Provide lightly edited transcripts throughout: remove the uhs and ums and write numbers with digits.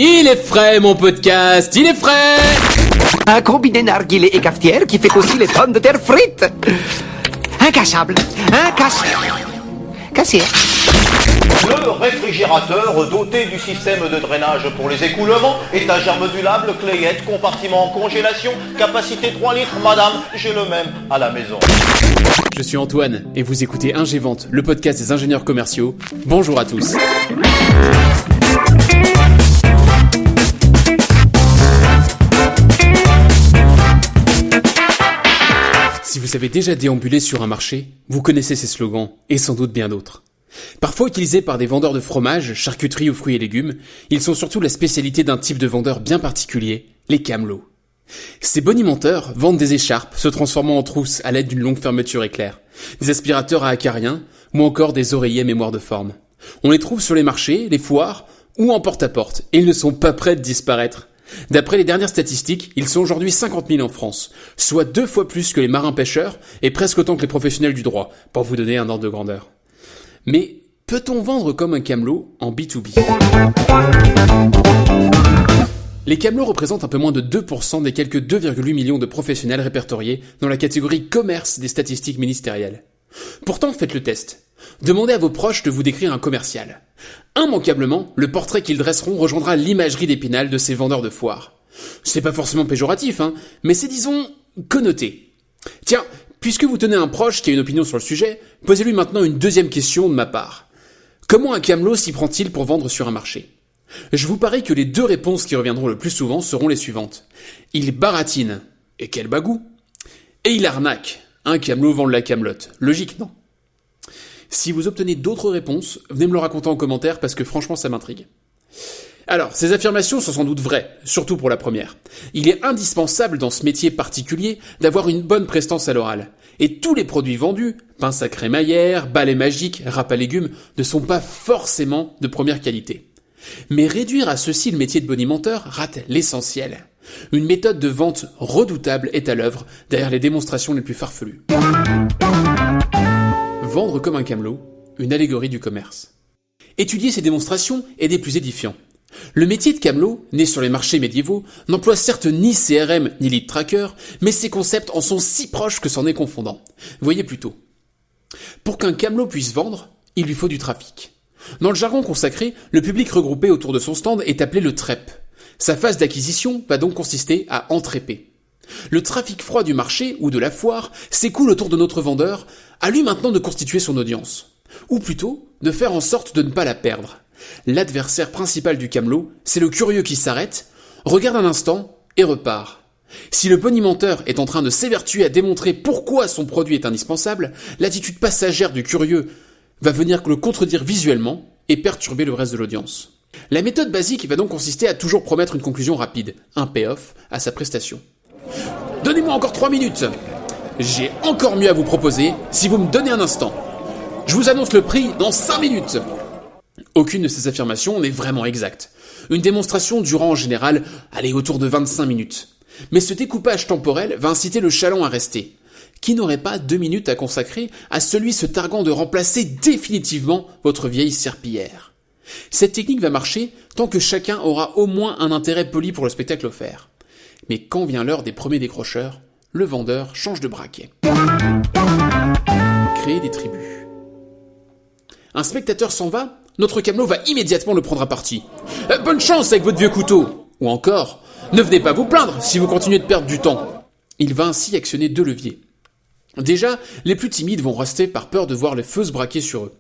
Il est frais, mon podcast, il est frais! Un combiné narguilé et cafetière qui fait aussi les pommes de terre frites. Incassable. Cassière. Le réfrigérateur doté du système de drainage pour les écoulements, étagère modulable, clayette, compartiment congélation, capacité 3 litres, madame, j'ai le même à la maison. Je suis Antoine et vous écoutez Ingévente, le podcast des ingénieurs commerciaux. Bonjour à tous. Si vous avez déjà déambulé sur un marché, vous connaissez ces slogans, et sans doute bien d'autres. Parfois utilisés par des vendeurs de fromage, charcuterie ou fruits et légumes, ils sont surtout la spécialité d'un type de vendeur bien particulier, les camelots. Ces bonimenteurs vendent des écharpes se transformant en trousses à l'aide d'une longue fermeture éclair, des aspirateurs à acariens ou encore des oreillers mémoire de forme. On les trouve sur les marchés, les foires ou en porte-à-porte, et ils ne sont pas prêts de disparaître. D'après les dernières statistiques, ils sont aujourd'hui 50 000 en France, soit 2 fois plus que les marins-pêcheurs et presque autant que les professionnels du droit, pour vous donner un ordre de grandeur. Mais peut-on vendre comme un camelot en B2B ? Les camelots représentent un peu moins de 2% des quelques 2,8 millions de professionnels répertoriés dans la catégorie commerce des statistiques ministérielles. Pourtant, faites le test. Demandez à vos proches de vous décrire un commercial. Immanquablement, le portrait qu'ils dresseront rejoindra l'imagerie d'Épinal de ces vendeurs de foire. C'est pas forcément péjoratif, mais c'est, disons, connoté. Tiens, puisque vous tenez un proche qui a une opinion sur le sujet, posez-lui maintenant une deuxième question de ma part. Comment un camelot s'y prend-il pour vendre sur un marché ? Je vous parie que les 2 réponses qui reviendront le plus souvent seront les suivantes. Il baratine. Et quel bagou. Et il arnaque. Un camelot vend de la camelote. Logique, non ? Si vous obtenez d'autres réponses, venez me le raconter en commentaire parce que franchement ça m'intrigue. Alors, ces affirmations sont sans doute vraies, surtout pour la première. Il est indispensable dans ce métier particulier d'avoir une bonne prestance à l'oral. Et tous les produits vendus, pince à crémaillère, balai magique, râpe à légumes, ne sont pas forcément de première qualité. Mais réduire à ceci le métier de bonimenteur rate l'essentiel. Une méthode de vente redoutable est à l'œuvre derrière les démonstrations les plus farfelues. Vendre comme un camelot, une allégorie du commerce. Étudier ces démonstrations est des plus édifiants. Le métier de camelot, né sur les marchés médiévaux, n'emploie certes ni CRM ni lead tracker, mais ces concepts en sont si proches que c'en est confondant. Voyez plutôt. Pour qu'un camelot puisse vendre, il lui faut du trafic. Dans le jargon consacré, le public regroupé autour de son stand est appelé le trep. Sa phase d'acquisition va donc consister à entréper. Le trafic froid du marché ou de la foire s'écoule autour de notre vendeur, à lui maintenant de constituer son audience. Ou plutôt, de faire en sorte de ne pas la perdre. L'adversaire principal du camelot, c'est le curieux qui s'arrête, regarde un instant et repart. Si le bonimenteur est en train de s'évertuer à démontrer pourquoi son produit est indispensable, l'attitude passagère du curieux va venir le contredire visuellement et perturber le reste de l'audience. La méthode basique va donc consister à toujours promettre une conclusion rapide, un payoff, à sa prestation. Donnez-moi encore 3 minutes. J'ai encore mieux à vous proposer si vous me donnez un instant. Je vous annonce le prix dans 5 minutes. Aucune de ces affirmations n'est vraiment exacte. Une démonstration durant en général, autour de 25 minutes. Mais ce découpage temporel va inciter le chaland à rester. Qui n'aurait pas 2 minutes à consacrer à celui se targuant de remplacer définitivement votre vieille serpillière. Cette technique va marcher tant que chacun aura au moins un intérêt poli pour le spectacle offert. Mais quand vient l'heure des premiers décrocheurs, le vendeur change de braquet. Créer des tribus. Un spectateur s'en va, notre camelot va immédiatement le prendre à partie. Bonne chance avec votre vieux couteau. Ou encore, ne venez pas vous plaindre si vous continuez de perdre du temps. Il va ainsi actionner 2 leviers. Déjà, les plus timides vont rester par peur de voir les feux se braquer sur eux.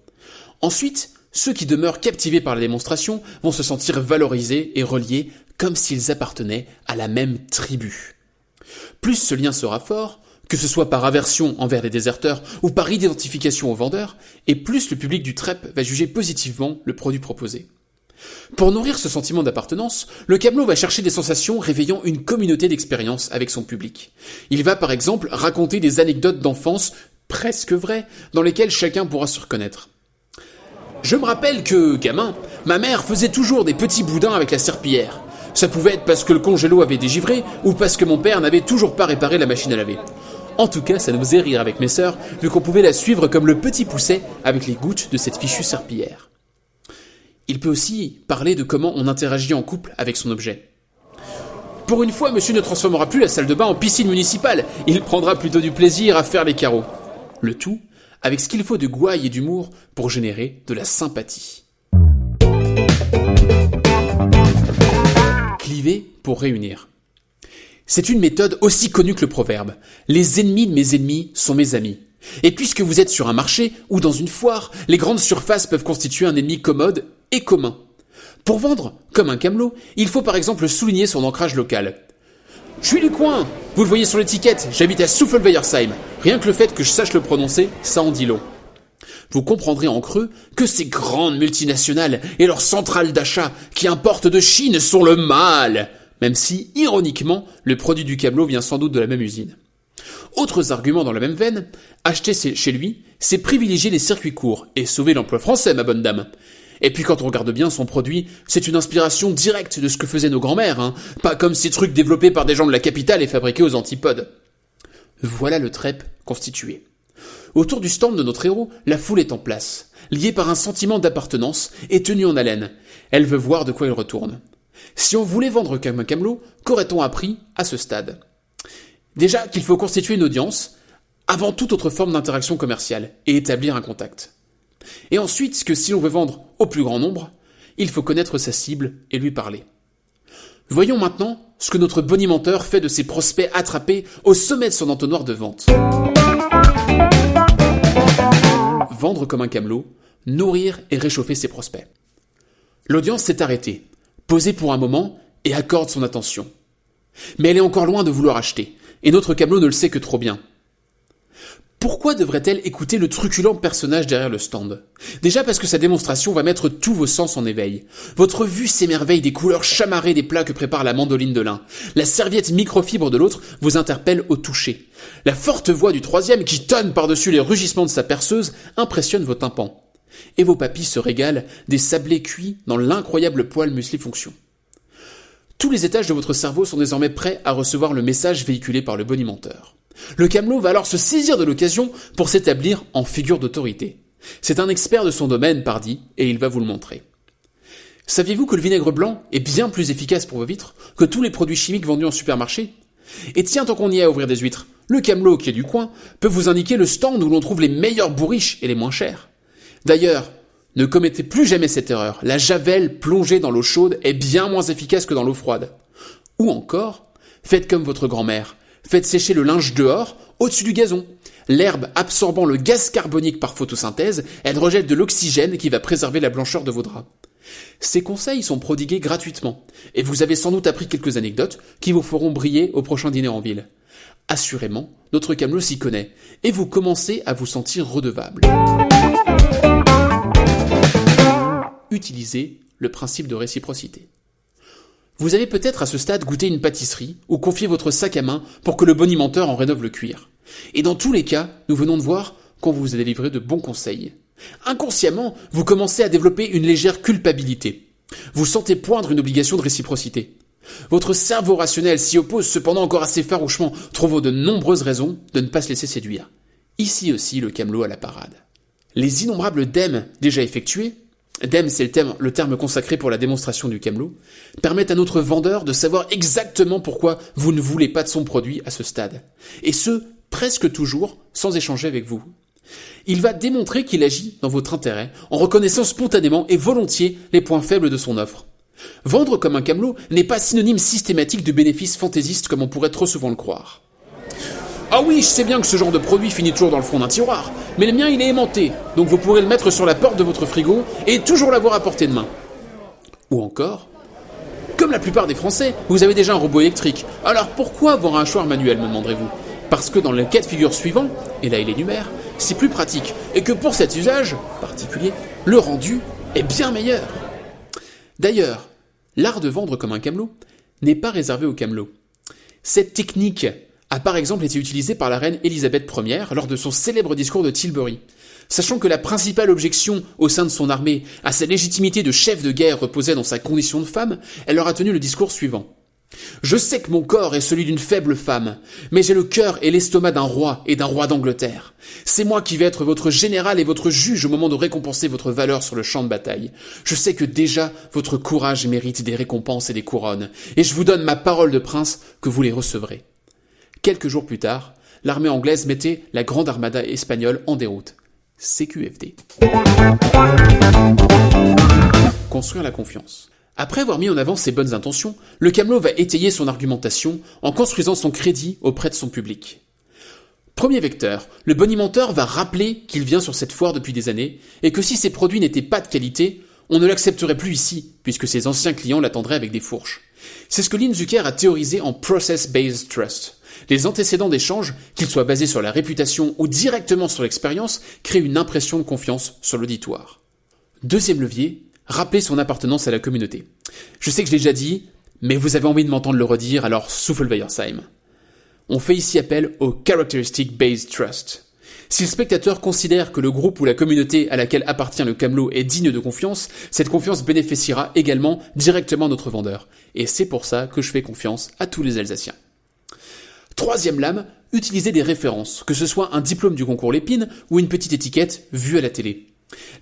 Ensuite, ceux qui demeurent captivés par la démonstration vont se sentir valorisés et reliés comme s'ils appartenaient à la même tribu. Plus ce lien sera fort, que ce soit par aversion envers les déserteurs ou par identification aux vendeurs, et plus le public du trep va juger positivement le produit proposé. Pour nourrir ce sentiment d'appartenance, le camelot va chercher des sensations réveillant une communauté d'expériences avec son public. Il va par exemple raconter des anecdotes d'enfance presque vraies, dans lesquelles chacun pourra se reconnaître. Je me rappelle que, gamin, ma mère faisait toujours des petits boudins avec la serpillière. Ça pouvait être parce que le congélo avait dégivré ou parce que mon père n'avait toujours pas réparé la machine à laver. En tout cas, ça nous faisait rire avec mes sœurs, vu qu'on pouvait la suivre comme le petit pousset avec les gouttes de cette fichue serpillière. Il peut aussi parler de comment on interagit en couple avec son objet. Pour une fois, monsieur ne transformera plus la salle de bain en piscine municipale. Il prendra plutôt du plaisir à faire les carreaux. Le tout avec ce qu'il faut de gouaille et d'humour pour générer de la sympathie. Cliver pour réunir. C'est une méthode aussi connue que le proverbe. Les ennemis de mes ennemis sont mes amis. Et puisque vous êtes sur un marché ou dans une foire, les grandes surfaces peuvent constituer un ennemi commode et commun. Pour vendre comme un camelot, il faut par exemple souligner son ancrage local. Je suis du coin, vous le voyez sur l'étiquette, j'habite à Suffelweyersheim. Rien que le fait que je sache le prononcer, ça en dit long. Vous comprendrez en creux que ces grandes multinationales et leurs centrales d'achat qui importent de Chine sont le mal, même si, ironiquement, le produit du camelot vient sans doute de la même usine. Autres arguments dans la même veine, acheter chez lui, c'est privilégier les circuits courts et sauver l'emploi français, ma bonne dame. Et puis quand on regarde bien son produit, c'est une inspiration directe de ce que faisaient nos grands-mères, pas comme ces trucs développés par des gens de la capitale et fabriqués aux antipodes. Voilà le trep constitué. Autour du stand de notre héros, la foule est en place, liée par un sentiment d'appartenance et tenue en haleine. Elle veut voir de quoi il retourne. Si on voulait vendre comme un camelot, qu'aurait-on appris à ce stade ? Déjà qu'il faut constituer une audience, avant toute autre forme d'interaction commerciale, et établir un contact. Et ensuite, que si l'on veut vendre au plus grand nombre, il faut connaître sa cible et lui parler. Voyons maintenant ce que notre bonimenteur fait de ses prospects attrapés au sommet de son entonnoir de vente. Vendre comme un camelot, nourrir et réchauffer ses prospects. L'audience s'est arrêtée, posée pour un moment et accorde son attention. Mais elle est encore loin de vouloir acheter, et notre camelot ne le sait que trop bien. Pourquoi devrait-elle écouter le truculent personnage derrière le stand ? Déjà parce que sa démonstration va mettre tous vos sens en éveil. Votre vue s'émerveille des couleurs chamarrées des plats que prépare la mandoline de l'un. La serviette microfibre de l'autre vous interpelle au toucher. La forte voix du troisième qui tonne par-dessus les rugissements de sa perceuse impressionne vos tympans. Et vos papilles se régalent des sablés cuits dans l'incroyable poêle muesli-fonction. Tous les étages de votre cerveau sont désormais prêts à recevoir le message véhiculé par le bonimenteur. Le camelot va alors se saisir de l'occasion pour s'établir en figure d'autorité. C'est un expert de son domaine, pardi, et il va vous le montrer. Saviez-vous que le vinaigre blanc est bien plus efficace pour vos vitres que tous les produits chimiques vendus en supermarché ? Et tiens, tant qu'on y est à ouvrir des huîtres, le camelot qui est du coin peut vous indiquer le stand où l'on trouve les meilleures bourriches et les moins chères. D'ailleurs, ne commettez plus jamais cette erreur. La javel plongée dans l'eau chaude est bien moins efficace que dans l'eau froide. Ou encore, faites comme votre grand-mère. Faites sécher le linge dehors, au-dessus du gazon. L'herbe absorbant le gaz carbonique par photosynthèse, elle rejette de l'oxygène qui va préserver la blancheur de vos draps. Ces conseils sont prodigués gratuitement, et vous avez sans doute appris quelques anecdotes qui vous feront briller au prochain dîner en ville. Assurément, notre camelot s'y connaît, et vous commencez à vous sentir redevable. Utilisez le principe de réciprocité. Vous avez peut-être à ce stade goûté une pâtisserie ou confié votre sac à main pour que le bonimenteur en rénove le cuir. Et dans tous les cas, nous venons de voir qu'on vous a délivré de bons conseils. Inconsciemment, vous commencez à développer une légère culpabilité. Vous sentez poindre une obligation de réciprocité. Votre cerveau rationnel s'y oppose cependant encore assez farouchement, trouvant de nombreuses raisons de ne pas se laisser séduire. Ici aussi le camelot à la parade. Les innombrables DEM déjà effectués, DEM, c'est le terme consacré pour la démonstration du camelot, permettent à notre vendeur de savoir exactement pourquoi vous ne voulez pas de son produit à ce stade. Et ce, presque toujours, sans échanger avec vous. Il va démontrer qu'il agit dans votre intérêt, en reconnaissant spontanément et volontiers les points faibles de son offre. Vendre comme un camelot n'est pas synonyme systématique de bénéfices fantaisistes comme on pourrait trop souvent le croire. Ah oui, je sais bien que ce genre de produit finit toujours dans le fond d'un tiroir, mais le mien il est aimanté, donc vous pourrez le mettre sur la porte de votre frigo et toujours l'avoir à portée de main. Ou encore, comme la plupart des Français, vous avez déjà un robot électrique, alors pourquoi avoir un hachoir manuel, me demanderez-vous ? Parce que dans le cas de figure suivant, et là il énumère, c'est plus pratique, et que pour cet usage particulier, le rendu est bien meilleur. D'ailleurs, l'art de vendre comme un camelot n'est pas réservé aux camelots. Cette technique a par exemple été utilisée par la reine Élisabeth Ier lors de son célèbre discours de Tilbury. Sachant que la principale objection au sein de son armée à sa légitimité de chef de guerre reposait dans sa condition de femme, elle leur a tenu le discours suivant. Je sais que mon corps est celui d'une faible femme, mais j'ai le cœur et l'estomac d'un roi et d'un roi d'Angleterre. C'est moi qui vais être votre général et votre juge au moment de récompenser votre valeur sur le champ de bataille. Je sais que déjà votre courage mérite des récompenses et des couronnes, et je vous donne ma parole de prince que vous les recevrez. Quelques jours plus tard, l'armée anglaise mettait la grande armada espagnole en déroute. CQFD. Construire la confiance. Après avoir mis en avant ses bonnes intentions, le camelot va étayer son argumentation en construisant son crédit auprès de son public. Premier vecteur, le bonimenteur va rappeler qu'il vient sur cette foire depuis des années et que si ses produits n'étaient pas de qualité, on ne l'accepterait plus ici, puisque ses anciens clients l'attendraient avec des fourches. C'est ce que Lynn Zucker a théorisé en Process-Based Trust. Les antécédents d'échange, qu'ils soient basés sur la réputation ou directement sur l'expérience, créent une impression de confiance sur l'auditoire. Deuxième levier, rappeler son appartenance à la communauté. Je sais que je l'ai déjà dit, mais vous avez envie de m'entendre le redire, alors Souffle-Weiersheim. On fait ici appel au Characteristic Based Trust. Si le spectateur considère que le groupe ou la communauté à laquelle appartient le camelot est digne de confiance, cette confiance bénéficiera également directement à notre vendeur. Et c'est pour ça que je fais confiance à tous les Alsaciens. Troisième lame, utiliser des références, que ce soit un diplôme du concours Lépine ou une petite étiquette vue à la télé.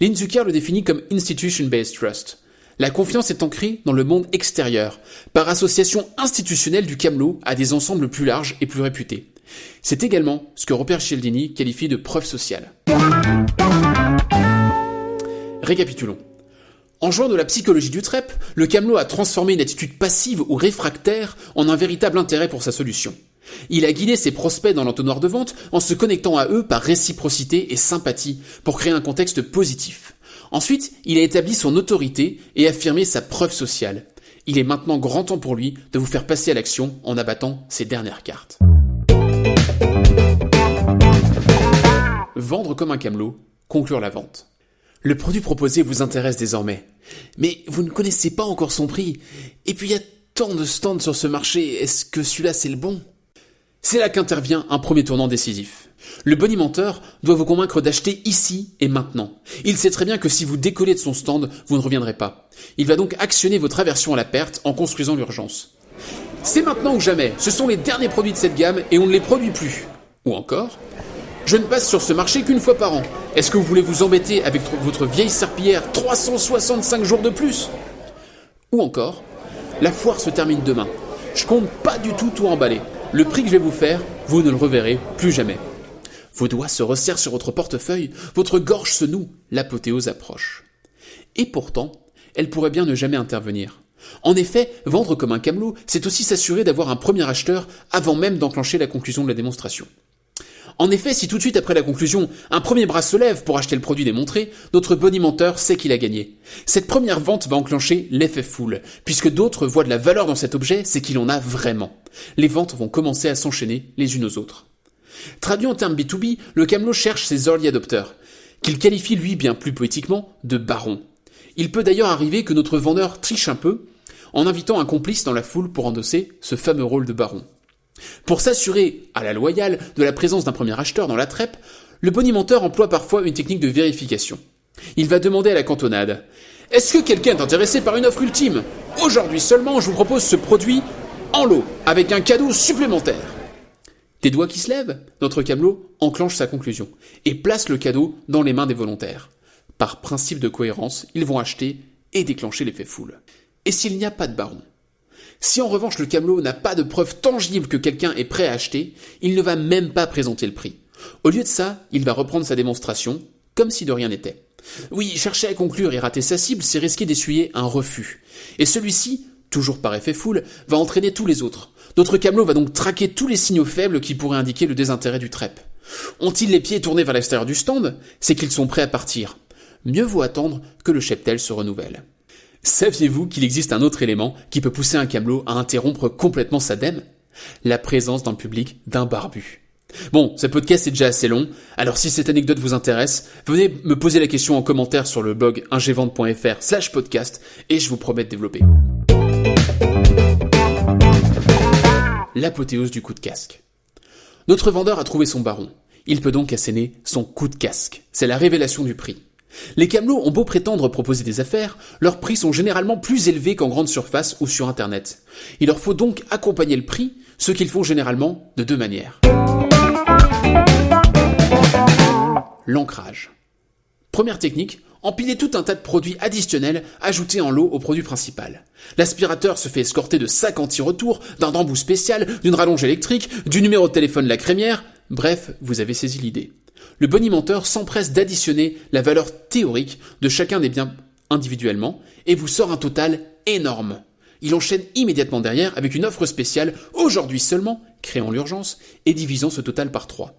Lynn Zucker le définit comme Institution-Based Trust. La confiance est ancrée dans le monde extérieur, par association institutionnelle du camelot à des ensembles plus larges et plus réputés. C'est également ce que Robert Cialdini qualifie de preuve sociale. Récapitulons. En jouant de la psychologie du trep, le camelot a transformé une attitude passive ou réfractaire en un véritable intérêt pour sa solution. Il a guidé ses prospects dans l'entonnoir de vente en se connectant à eux par réciprocité et sympathie pour créer un contexte positif. Ensuite, il a établi son autorité et affirmé sa preuve sociale. Il est maintenant grand temps pour lui de vous faire passer à l'action en abattant ses dernières cartes. Vendre comme un camelot, conclure la vente. Le produit proposé vous intéresse désormais, mais vous ne connaissez pas encore son prix. Et puis il y a tant de stands sur ce marché, est-ce que celui-là c'est le bon ? C'est là qu'intervient un premier tournant décisif. Le bonimenteur doit vous convaincre d'acheter ici et maintenant. Il sait très bien que si vous décollez de son stand, vous ne reviendrez pas. Il va donc actionner votre aversion à la perte en construisant l'urgence. C'est maintenant ou jamais, ce sont les derniers produits de cette gamme et on ne les produit plus. Ou encore, je ne passe sur ce marché qu'une fois par an. Est-ce que vous voulez vous embêter avec votre vieille serpillière 365 jours de plus ? Ou encore, la foire se termine demain. Je compte pas du tout emballer. Le prix que je vais vous faire, vous ne le reverrez plus jamais. Vos doigts se resserrent sur votre portefeuille, votre gorge se noue, l'apothéose approche. Et pourtant, elle pourrait bien ne jamais intervenir. En effet, vendre comme un camelot, c'est aussi s'assurer d'avoir un premier acheteur avant même d'enclencher la conclusion de la démonstration. En effet, si tout de suite après la conclusion, un premier bras se lève pour acheter le produit démontré, notre bonimenteur sait qu'il a gagné. Cette première vente va enclencher l'effet foule, puisque d'autres voient de la valeur dans cet objet, c'est qu'il en a vraiment. Les ventes vont commencer à s'enchaîner les unes aux autres. Traduit en termes B2B, le camelot cherche ses early adopters, qu'il qualifie lui bien plus poétiquement de barons. Il peut d'ailleurs arriver que notre vendeur triche un peu, en invitant un complice dans la foule pour endosser ce fameux rôle de baron. Pour s'assurer, à la loyale, de la présence d'un premier acheteur dans la trep, le bonimenteur emploie parfois une technique de vérification. Il va demander à la cantonade « Est-ce que quelqu'un est intéressé par une offre ultime ? Aujourd'hui seulement, je vous propose ce produit en lot, avec un cadeau supplémentaire. » Des doigts qui se lèvent, notre camelot enclenche sa conclusion et place le cadeau dans les mains des volontaires. Par principe de cohérence, ils vont acheter et déclencher l'effet foule. Et s'il n'y a pas de baron ? Si en revanche le camelot n'a pas de preuve tangible que quelqu'un est prêt à acheter, il ne va même pas présenter le prix. Au lieu de ça, il va reprendre sa démonstration, comme si de rien n'était. Oui, chercher à conclure et rater sa cible, c'est risquer d'essuyer un refus. Et celui-ci, toujours par effet foule, va entraîner tous les autres. Notre camelot va donc traquer tous les signaux faibles qui pourraient indiquer le désintérêt du trep. Ont-ils les pieds tournés vers l'extérieur du stand ? C'est qu'ils sont prêts à partir. Mieux vaut attendre que le cheptel se renouvelle. Saviez-vous qu'il existe un autre élément qui peut pousser un camelot à interrompre complètement sa dème ? La présence dans le public d'un barbu. Bon, ce podcast est déjà assez long, alors si cette anecdote vous intéresse, venez me poser la question en commentaire sur le blog ingvente.fr/podcast et je vous promets de développer. L'apothéose du coup de casque. Notre vendeur a trouvé son baron. Il peut donc asséner son coup de casque. C'est la révélation du prix. Les camelots ont beau prétendre proposer des affaires, leurs prix sont généralement plus élevés qu'en grande surface ou sur Internet. Il leur faut donc accompagner le prix, ce qu'ils font généralement de deux manières. L'ancrage. Première technique, empiler tout un tas de produits additionnels ajoutés en lot au produit principal. L'aspirateur se fait escorter de sacs anti-retour, d'un embout spécial, d'une rallonge électrique, du numéro de téléphone de la crémière. Bref, vous avez saisi l'idée. Le bonimenteur s'empresse d'additionner la valeur théorique de chacun des biens individuellement et vous sort un total énorme. Il enchaîne immédiatement derrière avec une offre spéciale, aujourd'hui seulement, créant l'urgence et divisant ce total par 3.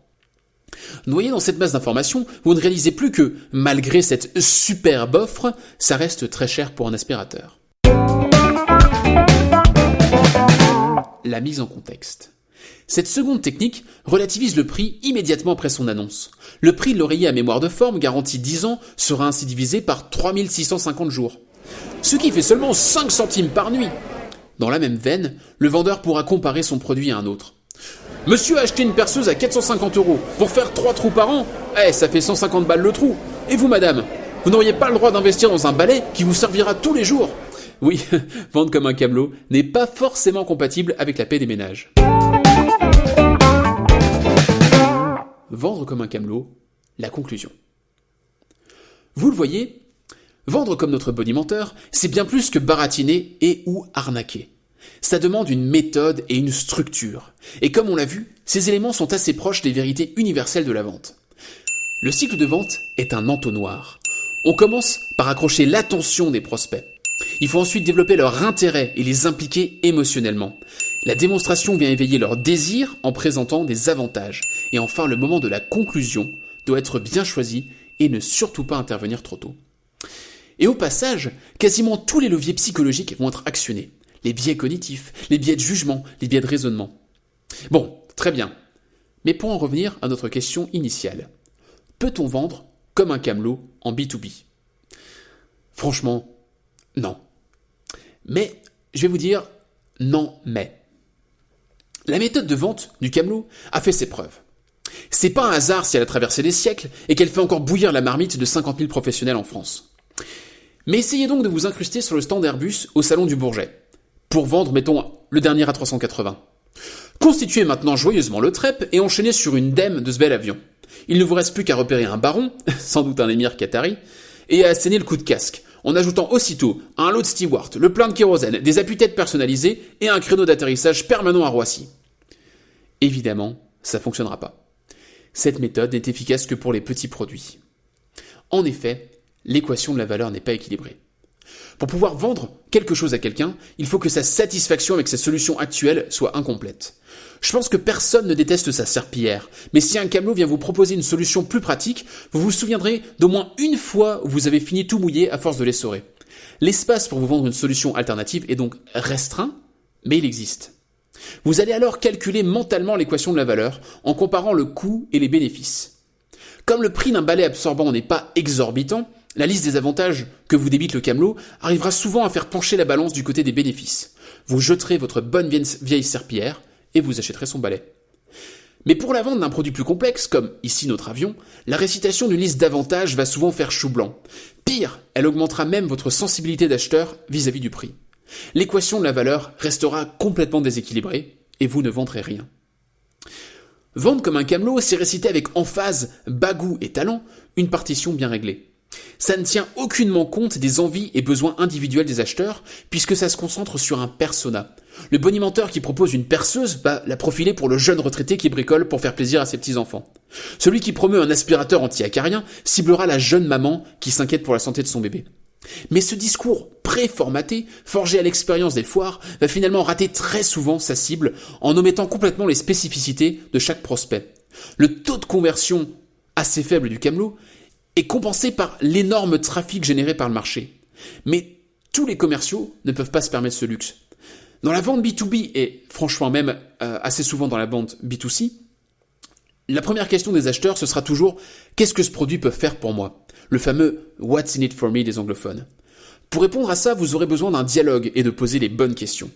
Noyé dans cette masse d'informations, vous ne réalisez plus que, malgré cette superbe offre, ça reste très cher pour un aspirateur. La mise en contexte. Cette seconde technique relativise le prix immédiatement après son annonce. Le prix de l'oreiller à mémoire de forme, garanti 10 ans, sera ainsi divisé par 3650 jours. Ce qui fait seulement 5 centimes par nuit. Dans la même veine, le vendeur pourra comparer son produit à un autre. Monsieur a acheté une perceuse à 450 € pour faire 3 trous par an. Ça fait 150 balles le trou. Et vous, madame, vous n'auriez pas le droit d'investir dans un balai qui vous servira tous les jours. Oui, vendre comme un camelot n'est pas forcément compatible avec la paix des ménages. Vendre comme un camelot, la conclusion. Vous le voyez, vendre comme notre bonimenteur, c'est bien plus que baratiner et ou arnaquer. Ça demande une méthode et une structure. Et comme on l'a vu, ces éléments sont assez proches des vérités universelles de la vente. Le cycle de vente est un entonnoir. On commence par accrocher l'attention des prospects. Il faut ensuite développer leur intérêt et les impliquer émotionnellement. La démonstration vient éveiller leur désir en présentant des avantages. Et enfin, le moment de la conclusion doit être bien choisi et ne surtout pas intervenir trop tôt. Et au passage, quasiment tous les leviers psychologiques vont être actionnés. Les biais cognitifs, les biais de jugement, les biais de raisonnement. Bon, très bien. Mais pour en revenir à notre question initiale. Peut-on vendre comme un camelot en B2B ? Franchement, non. Mais, je vais vous dire, non mais. La méthode de vente du camelot a fait ses preuves. C'est pas un hasard si elle a traversé les siècles et qu'elle fait encore bouillir la marmite de 50 000 professionnels en France. Mais essayez donc de vous incruster sur le stand Airbus au salon du Bourget. Pour vendre, mettons, le dernier A380. Constituez maintenant joyeusement le trep et enchaînez sur une dème de ce bel avion. Il ne vous reste plus qu'à repérer un baron, sans doute un émir qatari, et à asséner le coup de casque, en ajoutant aussitôt un lot de steward, le plein de kérosène, des appuis-têtes personnalisés et un créneau d'atterrissage permanent à Roissy. Évidemment, ça ne fonctionnera pas. Cette méthode n'est efficace que pour les petits produits. En effet, l'équation de la valeur n'est pas équilibrée. Pour pouvoir vendre quelque chose à quelqu'un, il faut que sa satisfaction avec sa solution actuelle soit incomplète. Je pense que personne ne déteste sa serpillière, mais si un camelot vient vous proposer une solution plus pratique, vous vous souviendrez d'au moins une fois où vous avez fini tout mouillé à force de l'essorer. L'espace pour vous vendre une solution alternative est donc restreint, mais il existe. Vous allez alors calculer mentalement l'équation de la valeur en comparant le coût et les bénéfices. Comme le prix d'un balai absorbant n'est pas exorbitant, la liste des avantages que vous débite le camelot arrivera souvent à faire pencher la balance du côté des bénéfices. Vous jeterez votre bonne vieille serpillière et vous achèterez son balai. Mais pour la vente d'un produit plus complexe, comme ici notre avion, la récitation d'une liste d'avantages va souvent faire chou blanc. Pire, elle augmentera même votre sensibilité d'acheteur vis-à-vis du prix. L'équation de la valeur restera complètement déséquilibrée et vous ne vendrez rien. Vendre comme un camelot, c'est réciter avec emphase, bagou et talent une partition bien réglée. Ça ne tient aucunement compte des envies et besoins individuels des acheteurs, puisque ça se concentre sur un persona. Le bonimenteur qui propose une perceuse va la profiler pour le jeune retraité qui bricole pour faire plaisir à ses petits-enfants. Celui qui promeut un aspirateur anti-acarien ciblera la jeune maman qui s'inquiète pour la santé de son bébé. Mais ce discours préformaté, forgé à l'expérience des foires, va finalement rater très souvent sa cible en omettant complètement les spécificités de chaque prospect. Le taux de conversion assez faible du camelot est compensé par l'énorme trafic généré par le marché. Mais tous les commerciaux ne peuvent pas se permettre ce luxe. Dans la vente B2B et franchement même assez souvent dans la vente B2C, la première question des acheteurs, ce sera toujours « Qu'est-ce que ce produit peut faire pour moi ?» Le fameux « What's in it for me » des anglophones. Pour répondre à ça, vous aurez besoin d'un dialogue et de poser les bonnes questions.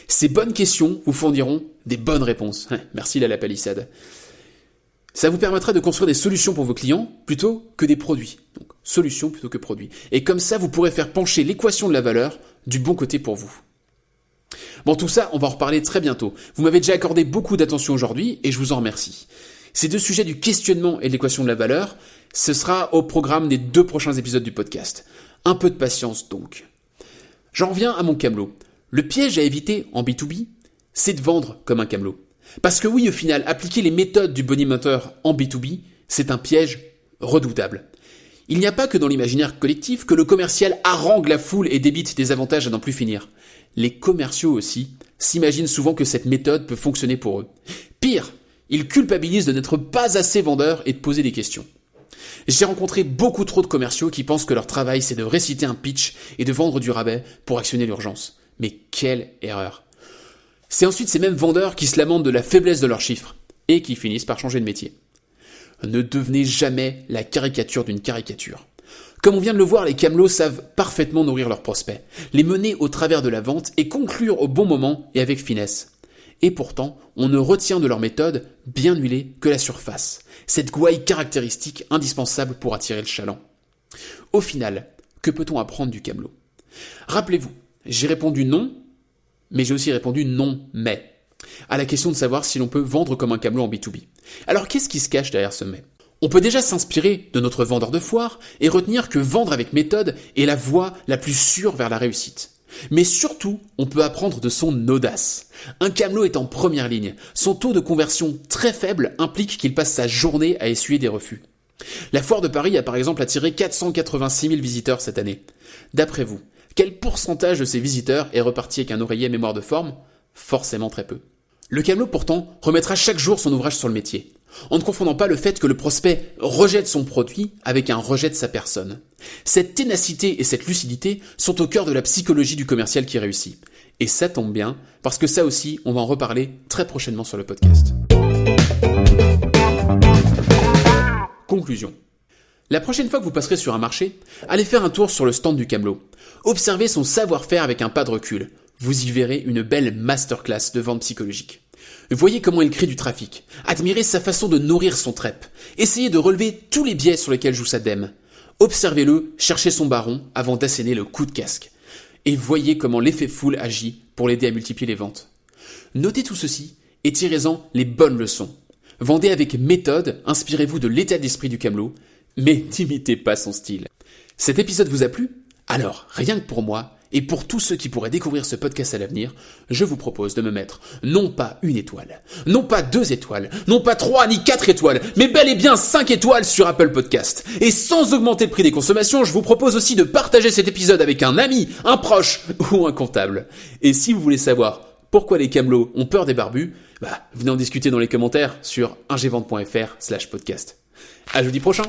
Ces bonnes questions vous fourniront des bonnes réponses. Merci la palissade. Ça vous permettra de construire des solutions pour vos clients plutôt que des produits. Donc, solution plutôt que produit. Et comme ça, vous pourrez faire pencher l'équation de la valeur du bon côté pour vous. Bon, tout ça, on va en reparler très bientôt. Vous m'avez déjà accordé beaucoup d'attention aujourd'hui et je vous en remercie. Ces deux sujets du questionnement et de l'équation de la valeur, ce sera au programme des 2 prochains épisodes du podcast. Un peu de patience donc. J'en reviens à mon camelot. Le piège à éviter en B2B, c'est de vendre comme un camelot. Parce que oui, au final, appliquer les méthodes du bonimenteur en B2B, c'est un piège redoutable. Il n'y a pas que dans l'imaginaire collectif que le commercial harangue la foule et débite des avantages à n'en plus finir. Les commerciaux aussi s'imaginent souvent que cette méthode peut fonctionner pour eux. Pire, ils culpabilisent de n'être pas assez vendeurs et de poser des questions. J'ai rencontré beaucoup trop de commerciaux qui pensent que leur travail c'est de réciter un pitch et de vendre du rabais pour actionner l'urgence. Mais quelle erreur! C'est ensuite ces mêmes vendeurs qui se lamentent de la faiblesse de leurs chiffres et qui finissent par changer de métier. Ne devenez jamais la caricature d'une caricature. Comme on vient de le voir, les camelots savent parfaitement nourrir leurs prospects, les mener au travers de la vente et conclure au bon moment et avec finesse. Et pourtant, on ne retient de leur méthode, bien huilée, que la surface, cette gouaille caractéristique indispensable pour attirer le chaland. Au final, que peut-on apprendre du camelot? Rappelez-vous, j'ai répondu non, mais j'ai aussi répondu non, mais, à la question de savoir si l'on peut vendre comme un camelot en B2B. Alors qu'est-ce qui se cache derrière ce mais? On peut déjà s'inspirer de notre vendeur de foire et retenir que vendre avec méthode est la voie la plus sûre vers la réussite. Mais surtout, on peut apprendre de son audace. Un camelot est en première ligne. Son taux de conversion très faible implique qu'il passe sa journée à essuyer des refus. La foire de Paris a par exemple attiré 486 000 visiteurs cette année. D'après vous, quel pourcentage de ces visiteurs est reparti avec un oreiller mémoire de forme? Forcément très peu. Le camelot pourtant remettra chaque jour son ouvrage sur le métier, en ne confondant pas le fait que le prospect rejette son produit avec un rejet de sa personne. Cette ténacité et cette lucidité sont au cœur de la psychologie du commercial qui réussit. Et ça tombe bien, parce que ça aussi, on va en reparler très prochainement sur le podcast. Conclusion. La prochaine fois que vous passerez sur un marché, allez faire un tour sur le stand du camelot. Observez son savoir-faire avec un pas de recul. Vous y verrez une belle masterclass de vente psychologique. Voyez comment il crée du trafic. Admirez sa façon de nourrir son trep. Essayez de relever tous les biais sur lesquels joue sa dème. Observez-le, cherchez son baron avant d'asséner le coup de casque. Et voyez comment l'effet foule agit pour l'aider à multiplier les ventes. Notez tout ceci et tirez-en les bonnes leçons. Vendez avec méthode, inspirez-vous de l'état d'esprit du camelot, mais n'imitez pas son style. Cet épisode vous a plu? Alors, rien que pour moi, et pour tous ceux qui pourraient découvrir ce podcast à l'avenir, je vous propose de me mettre non pas 1 étoile, non pas 2 étoiles, non pas 3 ni 4 étoiles, mais bel et bien 5 étoiles sur Apple Podcast. Et sans augmenter le prix des consommations, je vous propose aussi de partager cet épisode avec un ami, un proche ou un comptable. Et si vous voulez savoir pourquoi les camelots ont peur des barbus, venez en discuter dans les commentaires sur ingvente.fr/podcast. À jeudi prochain.